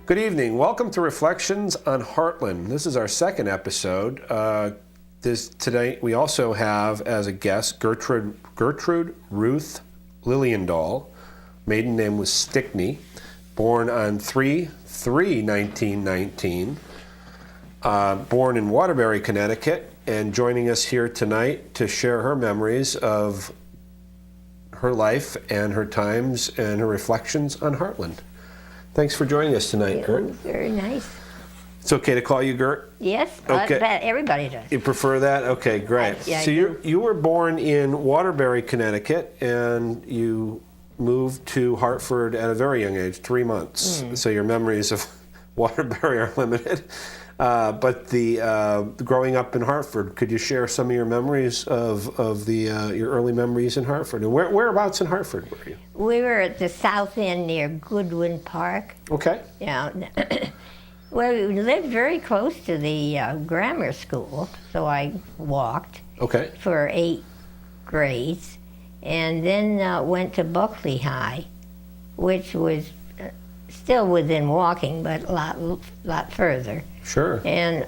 Good evening. Welcome to Reflections on Hartland. This is our second episode. Today we also have as a guest Gertrude Ruth Lilliendahl. Maiden name was Stickney. Born on 3/3/1919. Born in Waterbury, Connecticut, and joining us here tonight to share her memories of her life and her times and her reflections on Hartland. Thanks for joining us tonight, Gert. Very nice. It's okay to call you Gert? Yes, okay. Everybody does. You prefer that? Okay, great. Yeah, so you were born in Waterbury, Connecticut, and you moved to Hartford at a very young age, 3 months. So your memories of Waterbury are limited. But growing up in Hartford, could you share some of your memories of your early memories in Hartford? And whereabouts in Hartford were you? We were at the south end near Goodwin Park. Okay. Yeah. Well, we lived very close to the grammar school, so I walked Okay. for 8 grades, and then went to Buckley High, which was still within walking, but a lot further. Sure. And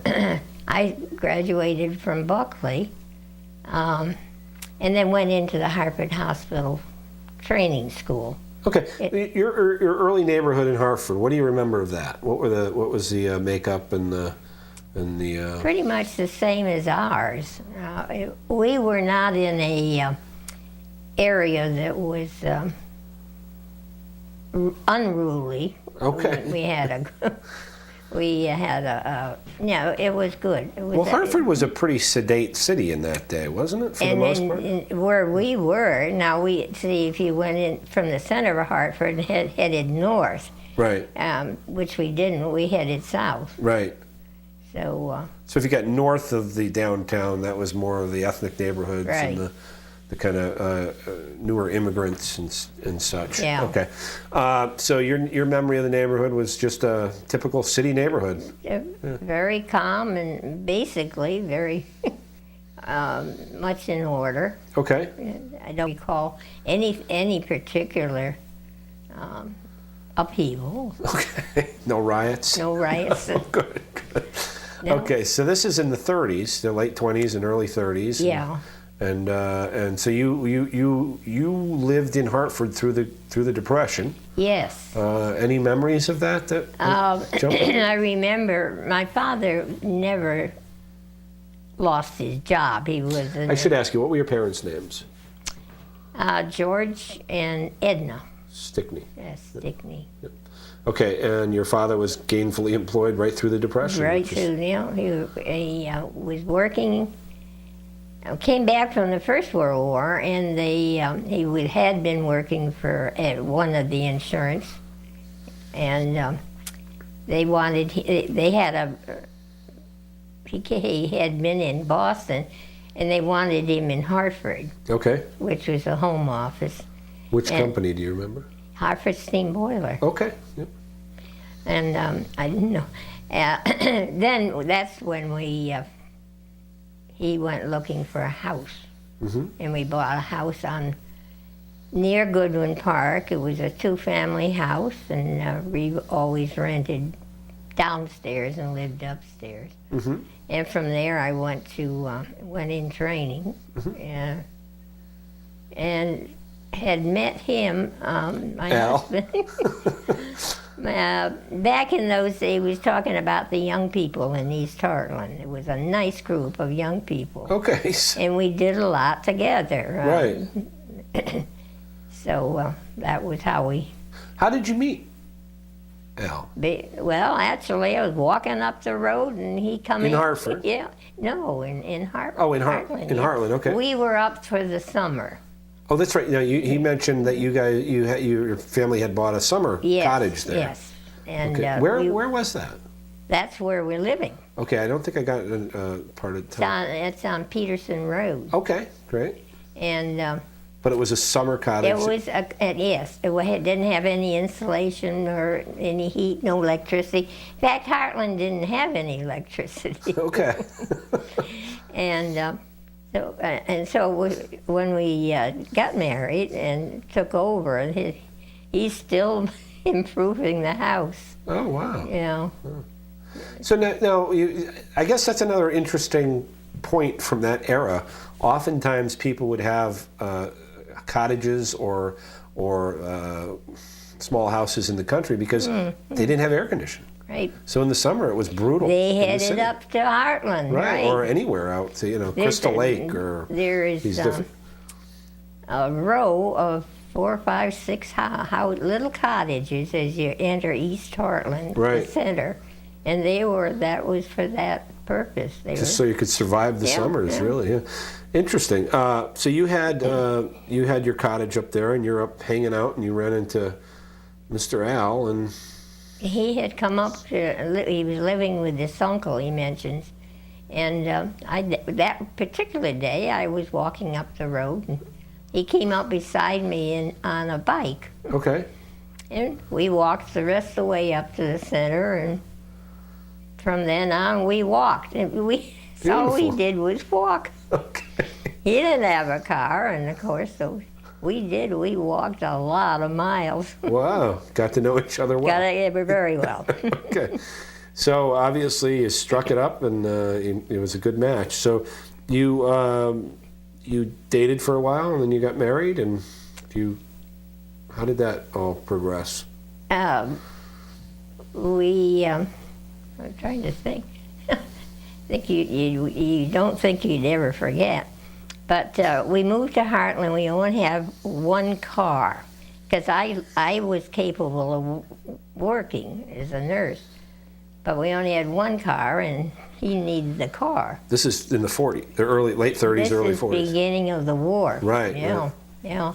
I graduated from Buckley, and then went into the Hartford Hospital training school. Okay. Your early neighborhood in Hartford. What do you remember of that? What was the makeup and the Pretty much the same as ours. We were not in a area that was unruly. Okay. We had it was good. It was Hartford was a pretty sedate city in that day, wasn't it, for the most part? Where we were, now if you went in from the center of Hartford and headed north, right, which we didn't, we headed south. Right. So if you got north of the downtown, that was more of the ethnic neighborhoods right. and the kind of newer immigrants and such. Yeah. Okay. So your memory of the neighborhood was just a typical city neighborhood. Very calm and basically very much in order. Okay. I don't recall any particular upheaval. Okay. No riots? No riots. Good. No. Okay, so this is in the 30s, the late 20s and early 30s. Yeah. And so you lived in Hartford through the Depression. Yes. Any memories of that jump in? I remember my father never lost his job. He was. I should ask you, what were your parents' names? George and Edna. Stickney. Yes, Stickney. Yep. Okay, and your father was gainfully employed right through the Depression. Right through. He was working. Came back from the First World War, and he had been working for one of the insurance, and he had been in Boston, and they wanted him in Hartford. Okay. Which was a home office. Which company do you remember? Hartford Steam Boiler. Okay. Yep. And I didn't know. Then that's when he went looking for a house. Mm-hmm. And we bought a house near Goodwin Park. It was a 2-family house, and we always rented downstairs and lived upstairs. Mm-hmm. And from there I went in training, mm-hmm. And had met him, my Al. husband. Back in those days, he was talking about the young people in East Hartland. It was a nice group of young people. Okay. And we did a lot together. Right. So that was how we... How did you meet Al? Well, actually, I was walking up the road, and he come in. In Hartford? Yeah. No, in Hartland. Oh, in Hartland. In Hartland, okay. We were up for the summer. Oh, that's right. Now, he mentioned that your family had bought a summer cottage there. Yes. And okay. Where was that? That's where we're living. Okay, I don't think I got part of the time. It's on Peterson Road. Okay, great. And but it was a summer cottage. It was yes. It didn't have any insulation or any heat, no electricity. In fact, Hartland didn't have any electricity. Okay. And so when we got married and took over, he's still improving the house. Oh, wow. You know. So now I guess that's another interesting point from that era. Oftentimes people would have cottages or small houses in the country because they didn't have air conditioning. Right. So in the summer it was brutal. They in the headed city. up to Hartland, right? Or anywhere out to Crystal Lake or there is these different. A row of 4, 5, 6 little cottages as you enter East Hartland, Right. the center, and that was for that purpose. Just so you could survive the summers, really. Yeah. Interesting. So you had your cottage up there, and you're up hanging out, and you ran into Mr. Al, and he had come up he was living with this uncle he mentions, and that particular day I was walking up the road, and he came up beside me on a bike. Okay. And we walked the rest of the way up to the center, and from then on we walked. And all we did was walk. Okay. He didn't have a car, and of course, so we walked a lot of miles. Wow. Got to know each other well. Got it very well. Okay. So obviously you struck it up, and it was a good match. So you dated for a while, and then you got married, and how did that all progress? I'm trying to think. I think you don't think you'd ever forget. But we moved to Hartland. We only have one car, because I was capable of working as a nurse, but we only had one car, and he needed the car. This is in the late 30s, early 40s. This is beginning of the war. Right. Yeah. Yeah.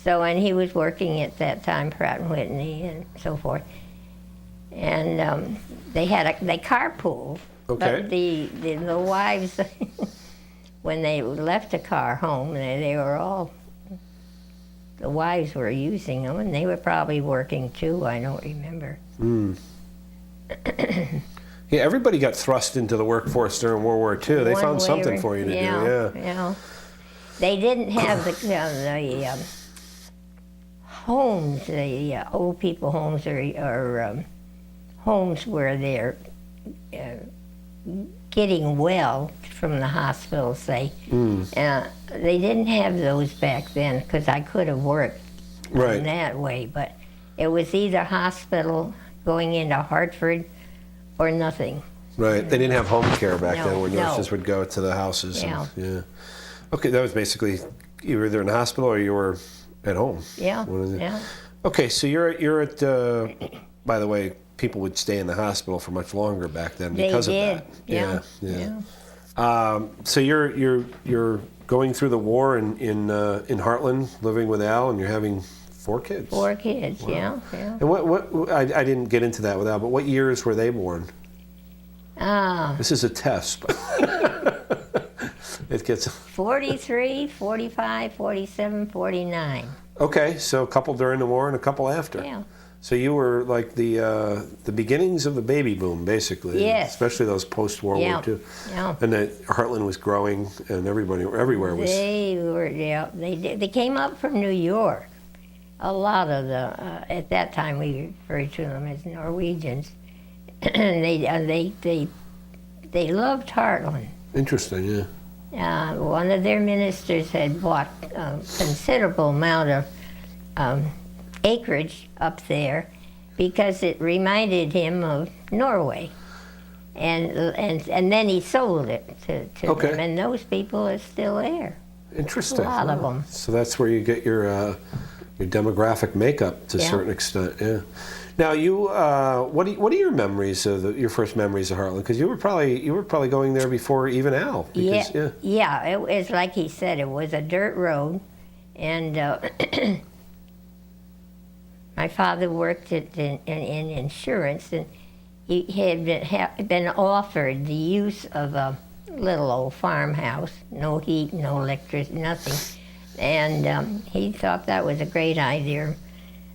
So, and he was working at that time, Pratt and Whitney, and so forth. And they carpooled. Okay. But the wives, when they left the car home, the wives were using them, and they were probably working too. I don't remember. Yeah, everybody got thrust into the workforce during World War II. They found something for you to do. Yeah. They didn't have the homes, the old people homes, or homes where they're getting well from the hospital, say. They didn't have those back then, because I could have worked in that way, but it was either hospital, going into Hartford, or nothing. Right. They didn't have home care back then, where nurses would go to the houses. Yeah. Yeah. Okay, that was basically you were either in the hospital or you were at home. Yeah. Yeah. Okay, so you're at. By the way, people would stay in the hospital for much longer back then because of that. Yeah. So you're going through the war in Hartland, living with Al, and you're having 4 kids. 4 kids. Wow. Yeah. And what I didn't get into that with Al, but what years were they born? This is a test. It gets 43, 45, 47, 49. Okay, so a couple during the war and a couple after. Yeah. So you were like the beginnings of the baby boom, basically. Yes. Especially those post-World War II. Yeah. And that Hartland was growing, and everywhere was. They were. Yeah. They came up from New York. A lot of at that time we referred to them as Norwegians. they loved Hartland. Interesting, yeah. One of their ministers had bought a considerable amount of acreage up there because it reminded him of Norway. And then he sold it to them, and those people are still there. Interesting. A lot of them. So that's where you get your demographic makeup to a certain extent. Yeah. Now you, what are your memories of your first memories of Hartland? Because you were probably going there before even Al. Because, yeah. It was like he said. It was a dirt road, and my father worked in insurance, and he had been offered the use of a little old farmhouse, no heat, no electricity, nothing. And he thought that was a great idea.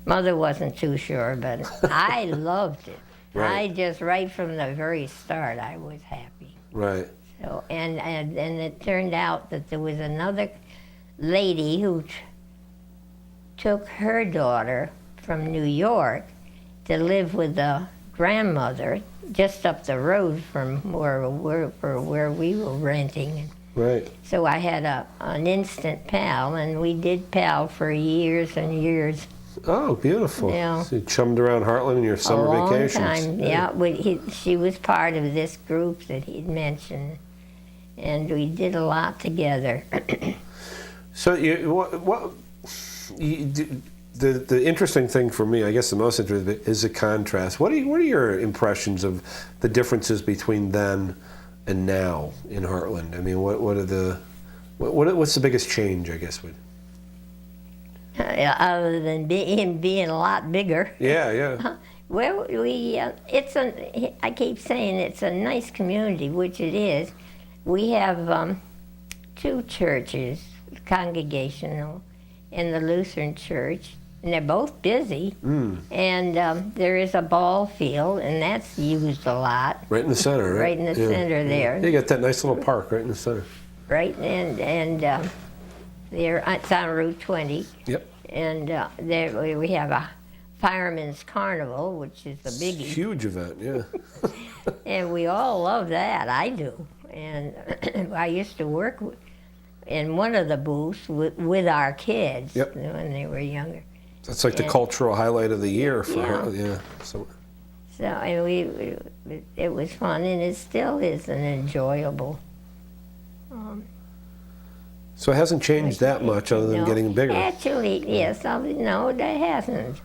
Mother wasn't too sure, but I loved it. Right. Right from the very start, I was happy. Right. So, and it turned out that there was another lady who took her daughter from New York to live with the grandmother just up the road from where we were renting. Right. So I had an instant pal, and we did pal for years and years. Oh, beautiful. Yeah. So you chummed around Hartland in your summer A long vacations. time, yeah. She was part of this group that he'd mentioned, and we did a lot together. So the interesting thing for me, I guess the most interesting, is the contrast. What are your impressions of the differences between then and now in Hartland? I mean, what's the biggest change, I guess? Other than him being a lot bigger. Yeah. Well, I keep saying it's a nice community, which it is. We have 2 churches, Congregational and the Lutheran Church, and they're both busy. And there is a ball field, and that's used a lot. Right in the center, right? Right in the center there. You got that nice little park right in the center. Right, and there, it's on Route 20. Yep. And there we have a Fireman's Carnival, which is a biggie. Huge event, yeah. And we all love that. I do. And I used to work in one of the booths with our kids when they were younger. That's like the cultural highlight of the year for her. Yeah. So and it was fun, and it still is an enjoyable. So it hasn't changed that much other than getting bigger. Actually, yes. No, that hasn't.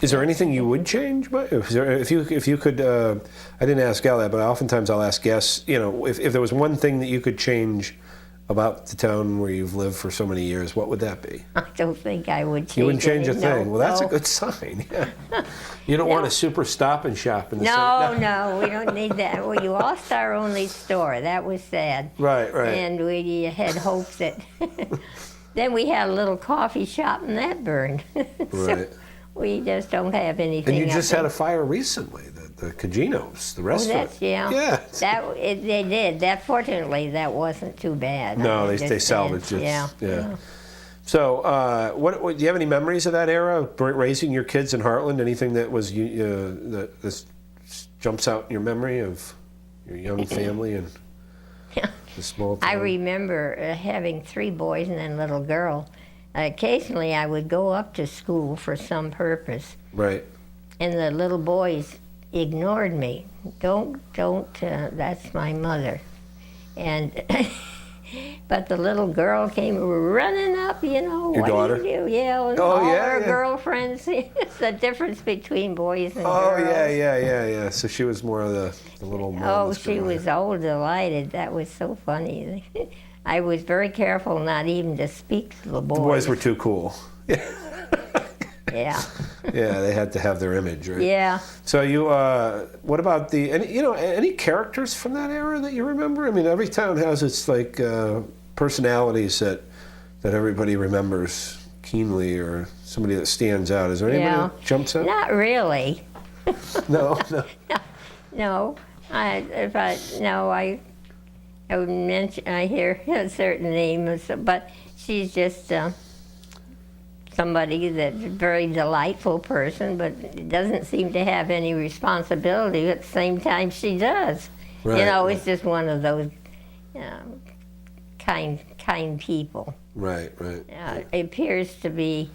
Is there anything you would change? If you could, I didn't ask Al that, but oftentimes I'll ask guests. If there was one thing that you could change about the town where you've lived for so many years, what would that be? I don't think I would change. You wouldn't change a thing. No, well, that's a good sign. Yeah. You don't want a super Stop and Shop in the city. No, we don't need that. We lost our only store. That was sad. Right. And we had hopes that. Then we had a little coffee shop, and that burned. Right. We just don't have anything. And you just had a fire recently, the Caginos, the restaurant. Yeah. They did. Fortunately, that wasn't too bad. No, they salvaged it. Yeah. So, what do you have any memories of that era, raising your kids in Hartland? Anything that was that jumps out in your memory of your young family and the small town? I remember having 3 boys and then a little girl. Occasionally, I would go up to school for some purpose. Right. And the little boys ignored me. Don't, that's my mother. And, but the little girl came running up, Your what daughter? do you do? Yeah, all her girlfriends. It's the difference between boys and girls. Oh, yeah. So she was more of the little mom. She was all delighted. That was so funny. I was very careful not even to speak to the boys. The boys were too cool. Yeah. Yeah, they had to have their image, right? Yeah. So you, what about any characters from that era that you remember? I mean, every town has its personalities that everybody remembers keenly, or somebody that stands out. Is there anybody that jumps out? Not really. No. No. I would mention, I hear a certain name, but she's just somebody that's a very delightful person, but doesn't seem to have any responsibility. At the same time, she does. Right, it's just one of those kind people. Right. It appears to be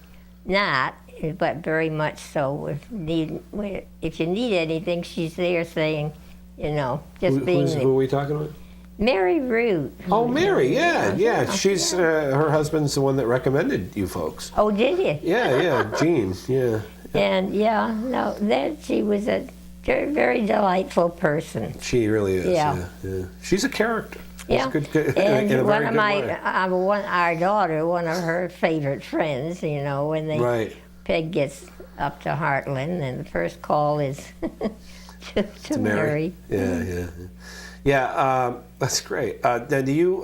not, but very much so. If you need anything, she's there saying, just being. Who are we talking about? Mary Root. Oh, Mary, yeah. She's her husband's the one that recommended you folks. Oh, did he? Yeah, Jean, yeah. And she was a very, very delightful person. She really is. Yeah. She's a character. Yeah. And our daughter, one of her favorite friends, when Peg gets up to Hartland, and the first call is to Mary. Yeah, that's great. Now, do you,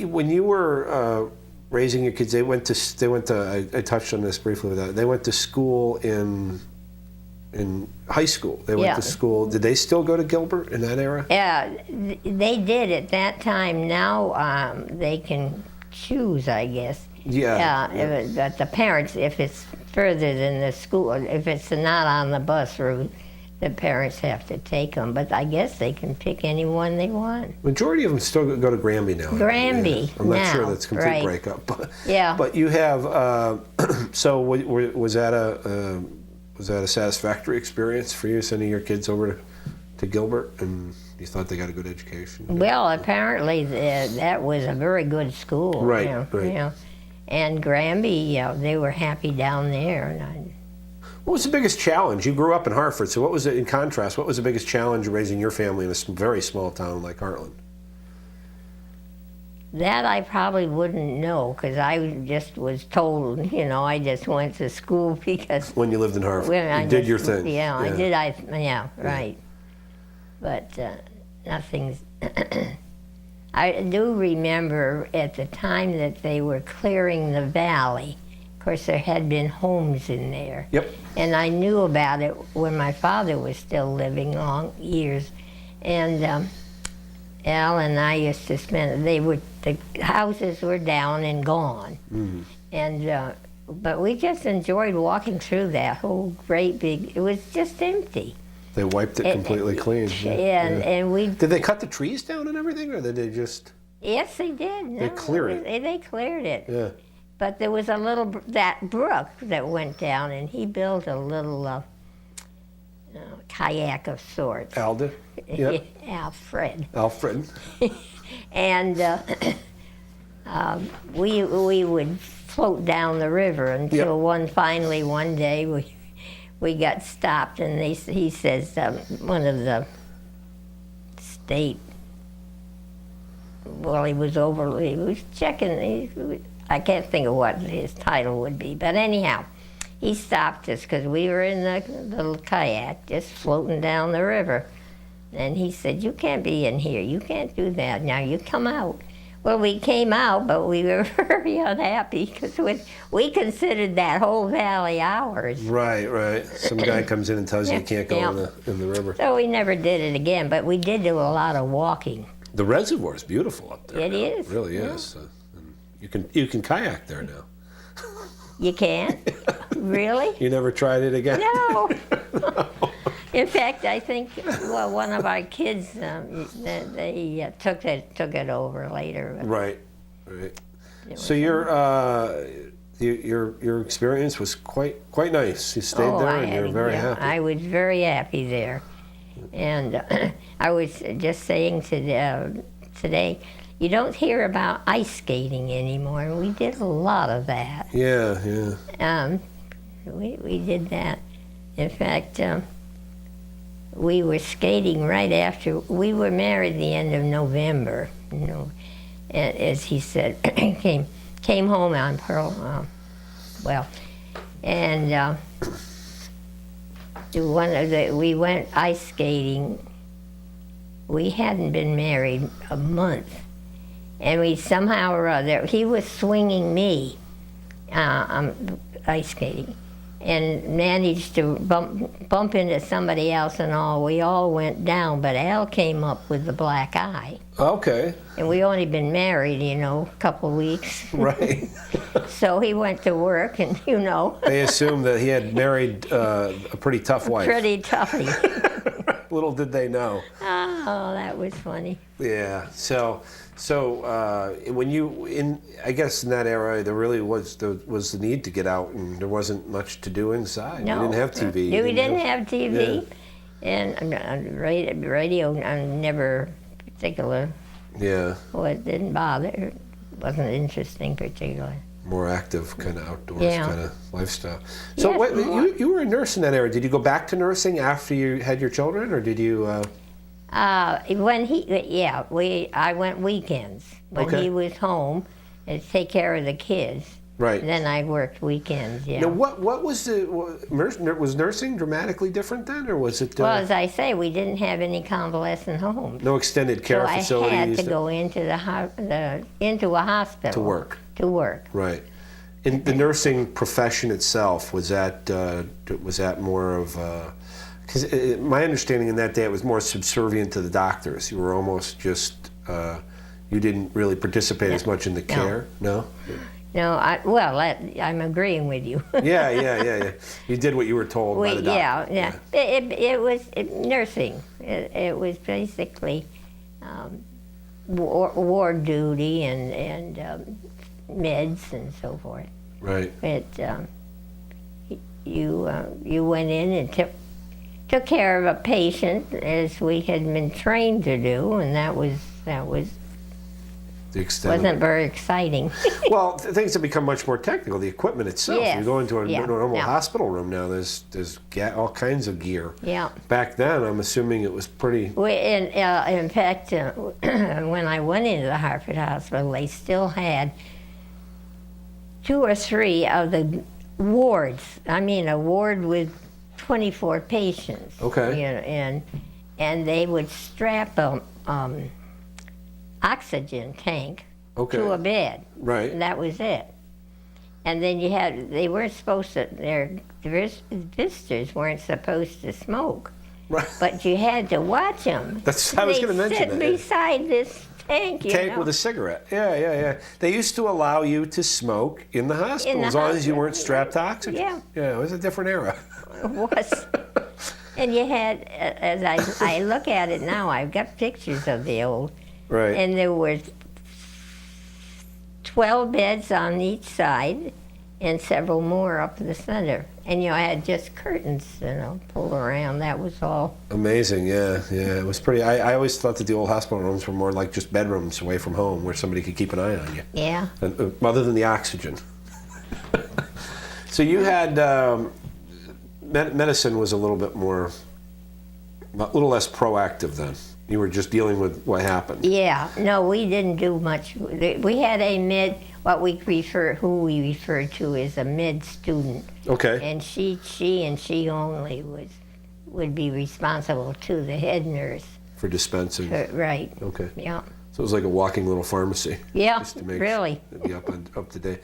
when you were raising your kids, they went to. I touched on this briefly with that. They went to school in high school. They went to school. Did they still go to Gilbert in that era? Yeah, they did at that time. Now they can choose, I guess. Yeah. But the parents, if it's further than the school. If it's not on the bus route, the parents have to take them. But I guess they can pick any one they want. Majority of them still go to Granby now. Granby. Yeah. I'm not sure now, that's a complete right. breakup. But, Yeah. But you have. So was that a satisfactory experience for you, sending your kids over to Gilbert, and you thought they got a good education? Well, apparently that was a very good school. Right. You know. And Granby, they were happy down there. And What was the biggest challenge? You grew up in Hartford, so what was it, in contrast, what was the biggest challenge raising your family in a very small town like Hartland? that I probably wouldn't know, because I just was told, I just went to school because When you lived in Hartford, when you did your thing. Yeah, I did. Right. But nothing's. I do remember at the time that they were clearing the valley. Of course, there had been homes in there. Yep. And I knew about it when my father was still living long years. And Al and I used to spend, the houses were down and gone. Mm-hmm. And, but we just enjoyed walking through that whole great big, it was just empty. They wiped it completely clean. And we... Did they cut the trees down and everything, or did they just... Yes, they did. No, they cleared it. They cleared it. Yeah. But there was that brook that went down, and he built a little kayak of sorts. Al did? Yep. Alfred. Alfred. And we would float down the river until one day we got stopped, and he says, one of the state, well, he was checking, I can't think of what his title would be, but anyhow, he stopped us because we were in the little kayak just floating down the river. And he said, you can't be in here, you can't do that, now you come out. Well, we came out, but we were very unhappy because we considered that whole valley ours. Right. Some guy comes in and tells you can't go in the river. So we never did it again, but we did do a lot of walking. The reservoir is beautiful up there. It is. It really is. You can kayak there now. You can't? Really? You never tried it again? No. In fact, I think one of our kids they took it over later. Right. So your experience was quite nice. You stayed there, and you were very happy. I was very happy there, and I was just saying today, you don't hear about ice skating anymore. We did a lot of that. Yeah. We did that. In fact. We were skating right after, we were married the end of November, as he said, came home on Pearl, and we went ice skating. We hadn't been married a month, and we somehow or other, he was swinging me ice skating, and managed to bump into somebody else and all. We all went down, but Al came up with the black eye. Okay. And we only been married, a couple of weeks. Right. So he went to work, and They assumed that he had married a pretty tough wife. Pretty toughy. Little did they know. Oh, that was funny. Yeah. So when I guess in that era, there really was the need to get out, and there wasn't much to do inside. No. We didn't have TV. We didn't have TV. Yeah. And radio, never particular. Yeah. Well, it didn't bother. It wasn't interesting particularly. More active, kind of outdoors kind of lifestyle. So Yes, you were a nurse in that era. Did you go back to nursing after you had your children, or did you? I went weekends when he was home and take care of the kids. Right. Then I worked weekends. Yeah. Now, what was was nursing dramatically different then, or was it? Well, as I say, we didn't have any convalescent homes. No extended care facilities. So I had to go into into a hospital to work. Right. In the nursing profession itself, was that more of? Because my understanding in that day, it was more subservient to the doctors. You were almost just you didn't really participate as much in the care. No. No, I'm agreeing with you. Yeah. You did what you were told by the doctor. Yeah. It was nursing. It was basically ward duty and meds and so forth. Right. But you went in and took care of a patient as we had been trained to do, and that was the extent wasn't very exciting. Well, things have become much more technical. The equipment itself. Yes. You go into a Yeah. normal Yeah. hospital room now. There's all kinds of gear. Yeah. Back then, I'm assuming it was pretty. In fact, when I went into the Hartford Hospital, they still had 2 or 3 of the wards. I mean, a ward with 24 patients. Okay. You know, and they would strap a oxygen tank Okay. to a bed. Right. And that was it. And then they weren't supposed to, their visitors weren't supposed to smoke. Right. But you had to watch them. I was going to mention that. They'd sit beside this tank, you know. With a cigarette. Yeah. They used to allow you to smoke in the hospital as long as you weren't strapped to oxygen. Yeah. Yeah, it was a different era. It was. And you had, as I look at it now, I've got pictures of the old. Right. And there were 12 beds on each side and several more up the center. And I had just curtains, pulled around. That was all. Amazing, yeah. It was pretty. I always thought that the old hospital rooms were more like just bedrooms away from home where somebody could keep an eye on you. Yeah. Other than the oxygen. So you had, medicine was a little less proactive then. You were just dealing with what happened. Yeah, no, we didn't do much. We had who we referred to as a mid student. Okay. And she only would be responsible to the head nurse. For dispensing. Right. Okay. Yeah. So it was like a walking little pharmacy. Yeah, just to make really. Be up to date.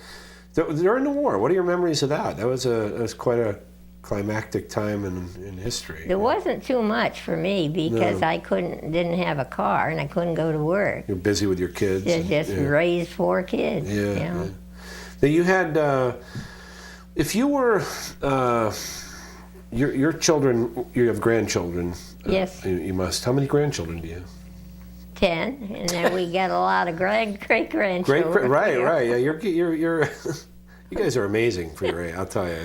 During the war, what are your memories of that? That was quite a climactic time in history. There wasn't too much for me because I didn't have a car and I couldn't go to work. You're busy with your kids. Just raised 4 kids. Yeah. Now you had, if you were, your children, you have grandchildren. Yes. You must. How many grandchildren do you have? 10, and then we got a lot of great-grandchildren. Right. Yeah, you're you guys are amazing for your age. I'll tell you.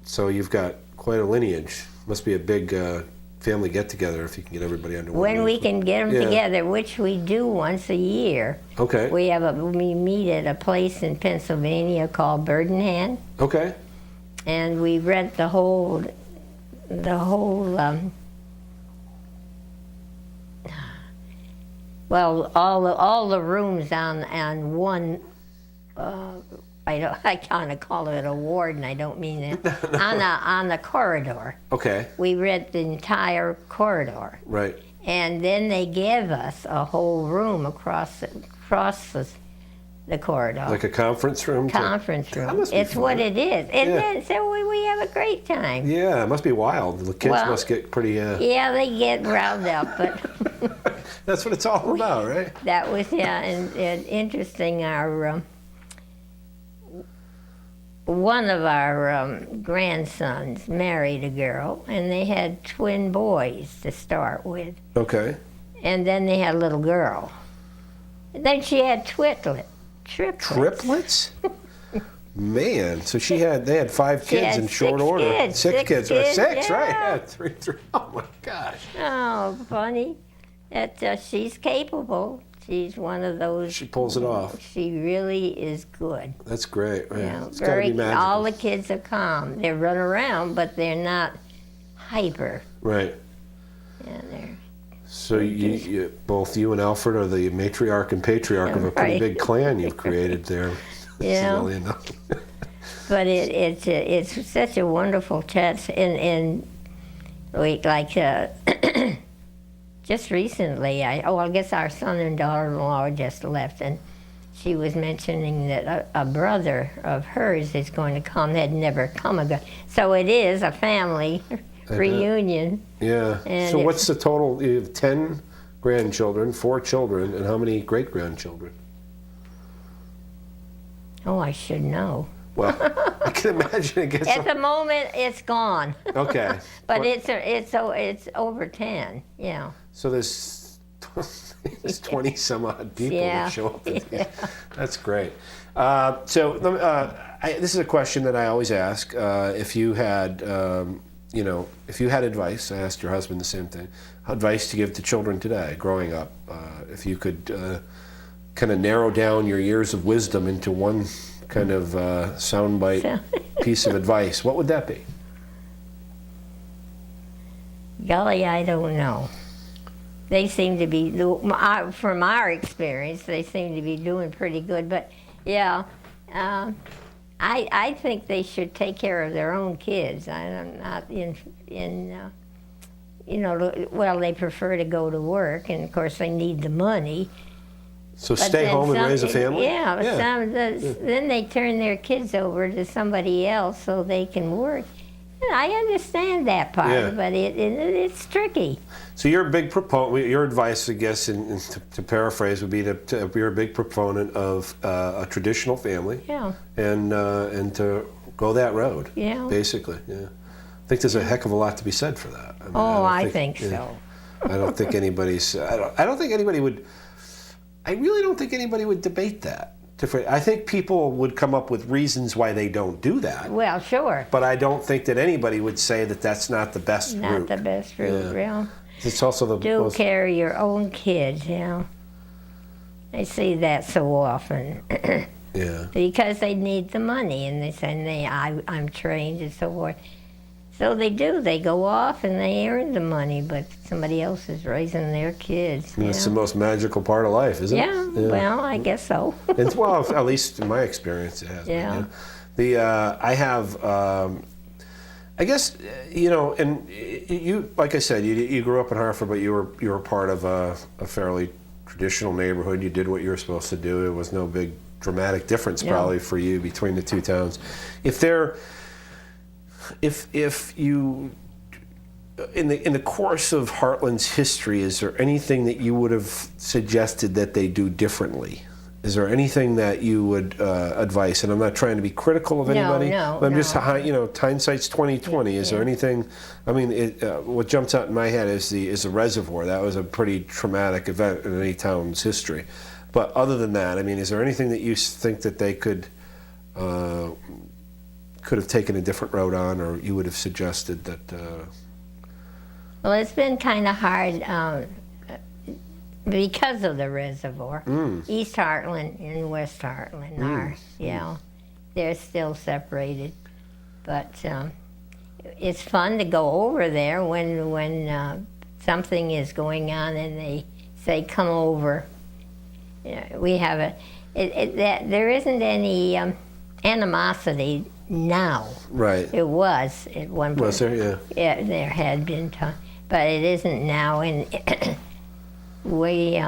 So you've got quite a lineage. Must be a big family get-together if you can get everybody under one When roof. we can get them together, which we do once a year. Okay. We meet at a place in Pennsylvania called Birdenhand. Okay. And we rent the whole all the rooms on one. I kind of call it a ward, and I don't mean it. on the corridor. Okay. We rent the entire corridor. Right. And then they give us a whole room across the corridor. Like a conference room? Conference room. That must be It's fun. what it is. And then, so we have a great time. Yeah, it must be wild. The kids must get pretty... Yeah, they get riled up, but... That's what it's all about, right? That was, and interesting. One of our grandsons married a girl, and they had twin boys to start with. Okay. And then they had a little girl. And then she had triplets. Triplets? Man, so they had 5 kids had in short 6 order. kids, 6 kids. 6 6, yeah. right? Yeah, 3. Oh my gosh. Oh, funny. That she's capable. She's one of those. She pulls it off. She really is good. That's great. Right? Yeah, It's got to be magical. all the kids are calm. They run around, but they're not hyper. Right. Yeah, they're. So both you and Alfred are the matriarch and patriarch of a pretty big clan you've created there. Yeah. Lilliendahl. But it's such a wonderful chat, and just recently, I guess our son and daughter-in-law just left, and she was mentioning that a brother of hers is going to come. Had never come again, so it is a family reunion. Yeah. And So what's the total? You have 10 grandchildren, 4 children, and how many great-grandchildren? Oh, I should know. Well, I can imagine it gets. At the moment, it's gone. Okay. But it's over 10. Yeah. So there's 20 some odd people that show up. That's great. This is a question that I always ask. If you had, if you had advice, I asked your husband the same thing. Advice to give to children today, growing up. If you could kind of narrow down your years of wisdom into one kind of soundbite piece of advice, what would that be? Golly, I don't know. They seem to be, from our experience, they seem to be doing pretty good. But yeah, I think they should take care of their own kids. I'm not well, they prefer to go to work, and of course they need the money. So stay home and raise a family? Yeah. Then they turn their kids over to somebody else so they can work. I understand that part, but it's tricky. So you're a big proponent. Your advice, I guess, to paraphrase, would be to you're a big proponent of a traditional family, and to go that road, basically. Yeah, I think there's a heck of a lot to be said for that. I mean, I think so. I don't think anybody's. I don't think anybody would. I really don't think anybody would debate that. I think people would come up with reasons why they don't do that. Well, sure. But I don't think that anybody would say that that's not the best route. Not the best route, real. It's also the do care of your own kids, I see that so often. Because they need the money, and they say, I'm trained and so forth. So they do. They go off and they earn the money, but somebody else is raising their kids. That's the most magical part of life, isn't it? Yeah, well, I guess so. Well, at least in my experience, it has been. I have, I guess, and you, like I said, you grew up in Hartford, but you were part of a fairly traditional neighborhood. You did what you were supposed to do. There was no big dramatic difference probably for you between the two towns. If you, in the course of Hartland's history, is there anything that you would have suggested that they do differently? Is there anything that you would advise? And I'm not trying to be critical of anybody. No, I'm just, hindsight's 20/20. Is there anything? I mean, what jumps out in my head is the reservoir. That was a pretty traumatic event in any town's history. But other than that, I mean, is there anything that you think that they could have taken a different road on, or you would have suggested that? Well, it's been kind of hard because of the reservoir. East Hartland and West Hartland are, they're still separated. But it's fun to go over there when something is going on and they say, come over. We have there isn't any animosity now. Right. It was at one point. Was there? Yeah. Yeah, there had been time, but it isn't now, and we.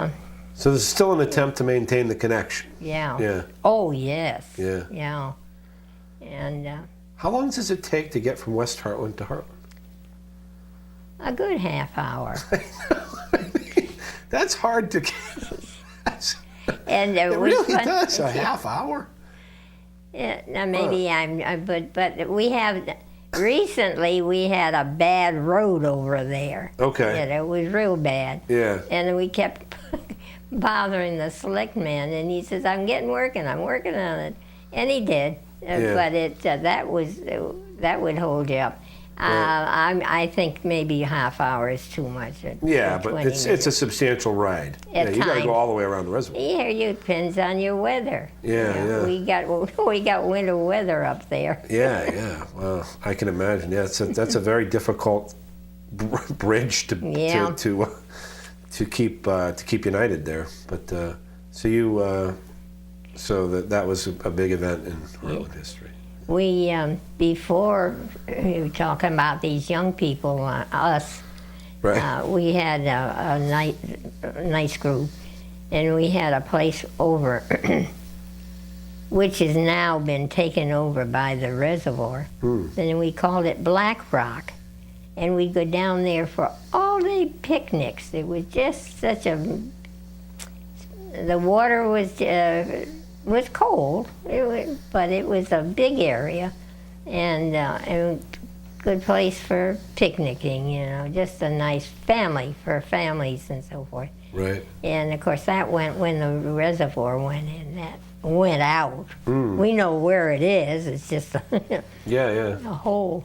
So there's still an attempt to maintain the connection. Yeah. Yeah. Oh yes. Yeah. Yeah. And. How long does it take to get from West Hartland to Hartland? A good half hour. That's hard to get. And it really does. A half hour. Yeah, now maybe but we have, recently we had a bad road over there. Okay. Yeah, it was real bad. Yeah. And we kept bothering the selectman, and he says, I'm working on it. And he did, but that would hold you up. I think maybe a half hour is too much. Yeah, but it's a substantial ride. You got to go all the way around the reservoir. Yeah, it depends on your weather. Yeah. We got winter weather up there. Yeah. Well, I can imagine. Yeah, that's a very difficult bridge to keep united there. But so that was a big event in Hartland history. We, before you were talking about these young people, us, right. We had a nice group, and we had a place over, which has now been taken over by the reservoir, and we called it Black Rock, and we'd go down there for all day picnics. It was just the water was was cold, but it was a big area, and a good place for picnicking, you know, just a nice family for families and so forth. Right. And of course that went when the reservoir went in, that went out. We know where it is, it's just Yeah. a hole.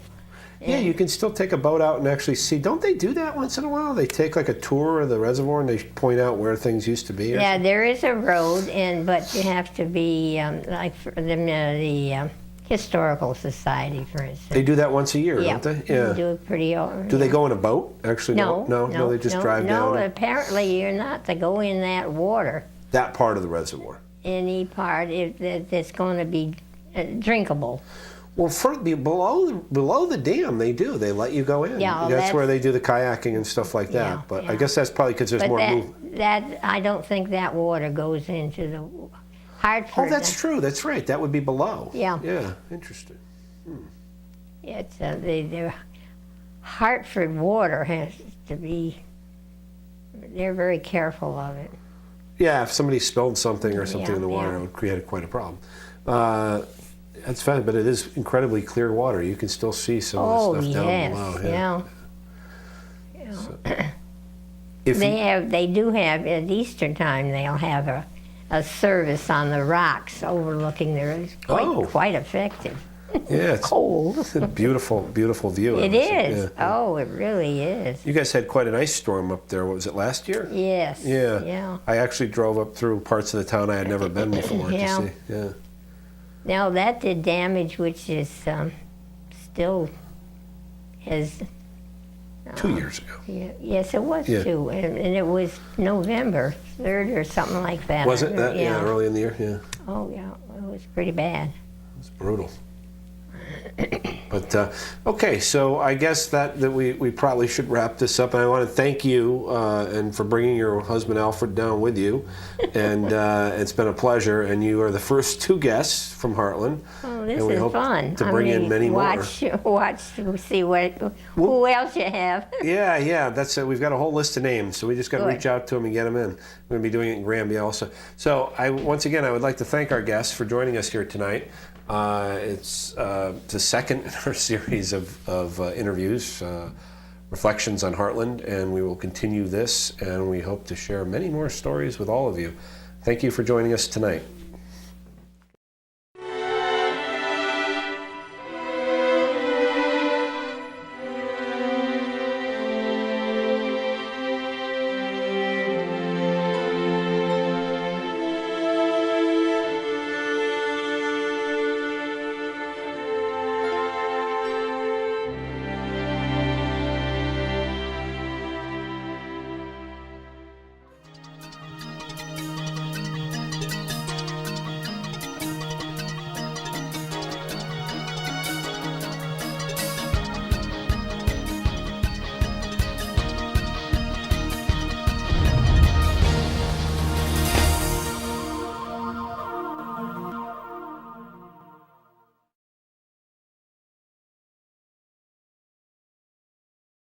Yeah, you can still take a boat out and actually see. Don't they do that once in a while? They take like a tour of the reservoir and they point out where things used to be. Or Yeah, something? there is a road, but you have to be like for the Historical Society, for instance. They do that once a year, Yeah, don't they? they do it pretty. Do they go in a boat? Actually, No, no. They just drive down. No, apparently you're not to go in that water. That part of the reservoir. Any part that's going to be drinkable. Well, below the dam, they do. They let you go in. Yeah, that's where they do the kayaking and stuff like that. Yeah, but yeah. I guess that's probably because there's But more movement. that I don't think that water goes into the Hartford. Oh, that's true. That's right. That would be below. Yeah. Yeah. Interesting. It's the Hartford water has to be. They're very careful of it. Yeah, if somebody spilled something or something in the water, Yeah. it would create quite a problem. That's fine, but it is incredibly clear water. You can still see some of the stuff down below. Yeah. If They do have at Easter time. They'll have a service on the rocks overlooking there. It's quite effective. yeah, it's Cold. a beautiful, beautiful view. It is. Yeah. Oh, it really is. You guys had quite an ice storm up there. What was it, last year? Yes. Yeah. Yeah. I actually drove up through parts of the town I had never been before Yeah. to see. Yeah. Now that did damage, which is still has. 2 years ago. Yeah, yes, it was Yeah. too, and it was November 3rd or something like that. Was it that? Yeah, early in the year. Yeah. Oh yeah, it was pretty bad. It's brutal. But okay, so I guess that we probably should wrap this up. And I want to thank you and for bringing your husband Alfred down with you, and it's been a pleasure. And you are the first two guests from Hartland. Oh, this and we is hope fun. to bring in many watch to see who else you have. Yeah. That's it. We've got a whole list of names, so we just got to Good. reach out to them and get them in. We're going to be doing it in Granby also. So once again, I would like to thank our guests for joining us here tonight. It's the second in our series of interviews, reflections on Hartland, and we will continue this, and we hope to share many more stories with all of you. Thank you for joining us tonight.